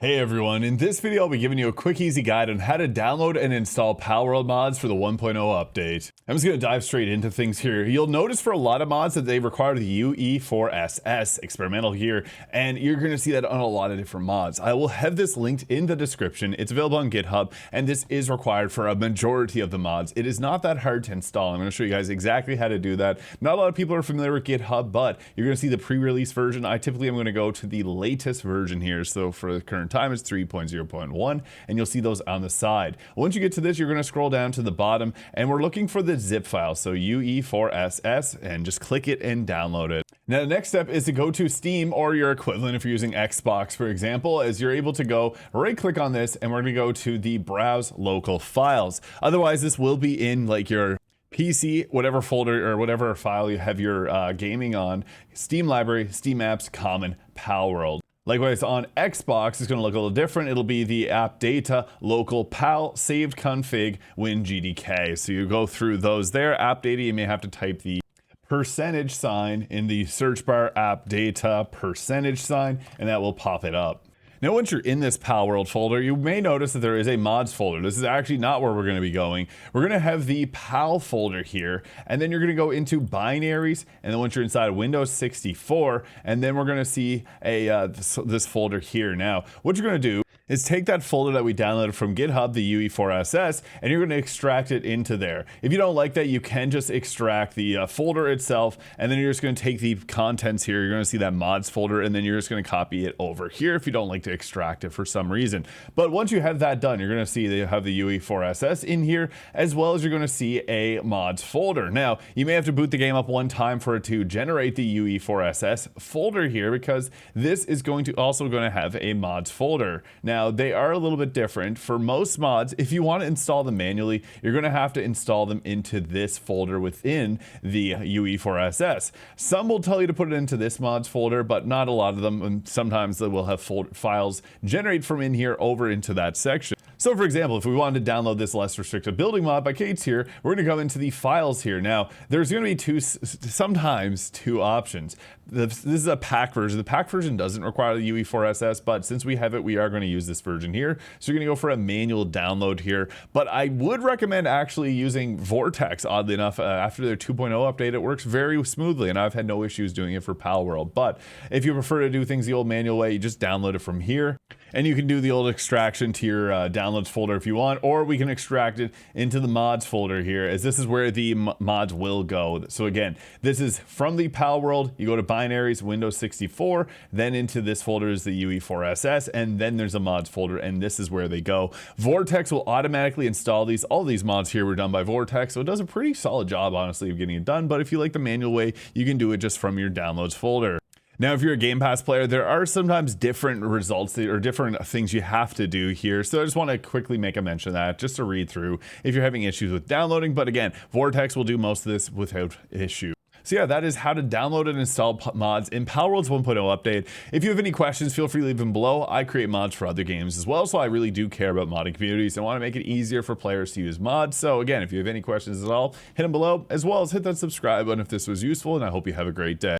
Hey everyone, in this video I'll be giving you a quick easy guide on how to download and install PALWORLD mods for the 1.0 update. I'm just going to dive straight into things here. You'll notice for a lot of mods that they require the UE4SS experimental here, and you're going to see that on a lot of different mods. I will have this linked in the description. It's available on GitHub, and this is required for a majority of the mods. It is not that hard to install. I'm going to show you guys exactly how to do that. Not a lot of people are familiar with GitHub, but you're going to see the pre-release version. I typically am going to go to the latest version here, so for the current time it's 3.0.1, and you'll see those on the side. Once you get to this, you're going to scroll down to the bottom, and we're looking for the zip file, so UE4SS, and just click it and download it. Now the next step is to go to Steam or your equivalent if you're using Xbox, for example, as you're able to go right click on this, and we're going to go to the browse local files. Otherwise this will be in like your PC, whatever folder or whatever file you have your gaming on, Steam library, Steam apps, common, PALWORLD. Likewise on Xbox, it's going to look a little different. It'll be the app data, local pal, saved config, WinGDK. So you go through those there. App data, you may have to type the %sign in the search bar, app data, %sign, and that will pop it up. Now, once you're in this PALWORLD folder, you may notice that there is a mods folder. This is actually not where we're going to be going. We're going to have the PAL folder here, and then you're going to go into binaries, and then once you're inside of Windows 64, and then we're going to see this folder here. Now, what you're going to do is take that folder that we downloaded from GitHub, the UE4SS, and you're going to extract it into there. If you don't like that, you can just extract the folder itself, and then you're just going to take the contents here. You're going to see that mods folder, and then you're just going to copy it over here if you don't like to extract it for some reason. But once you have that done, you're going to see that you have the UE4SS in here, as well as you're going to see a mods folder. Now, you may have to boot the game up one time for it to generate the UE4SS folder here, because this is going to have a mods folder. Now, they are a little bit different. For most mods, if you want to install them manually, you're going to have to install them into this folder within the UE4SS. Some will tell you to put it into this mods folder, but not a lot of them. And sometimes they will have files generate from in here over into that section. So for example, if we wanted to download this less restrictive building mod by Kate's here, we're going to go into the files here. Now, there's going to be sometimes two options. This is a pack version. The pack version doesn't require the UE4SS, but since we have it, we are going to use this version here. So you're going to go for a manual download here. But I would recommend actually using Vortex, oddly enough. After their 2.0 update, it works very smoothly, and I've had no issues doing it for PALWORLD. But if you prefer to do things the old manual way, you just download it from here. And you can do the old extraction to your downloads folder if you want, or we can extract it into the mods folder here, as this is where the mods will go. So again, this is from the PALWORLD. You go to binaries, Windows 64, then into this folder is the UE4SS, and then there's a mods folder, and this is where they go. Vortex will automatically install these. All these mods here were done by Vortex, so it does a pretty solid job, honestly, of getting it done. But if you like the manual way, you can do it just from your downloads folder. Now, if you're a Game Pass player, there are sometimes different results or different things you have to do here. So I just want to quickly make a mention of that, just to read through if you're having issues with downloading. But again, Vortex will do most of this without issue. So yeah, that is how to download and install mods in PALWORLD's 1.0 update. If you have any questions, feel free to leave them below. I create mods for other games as well, so I really do care about modding communities and want to make it easier for players to use mods. So again, if you have any questions at all, hit them below, as well as hit that subscribe button if this was useful, and I hope you have a great day.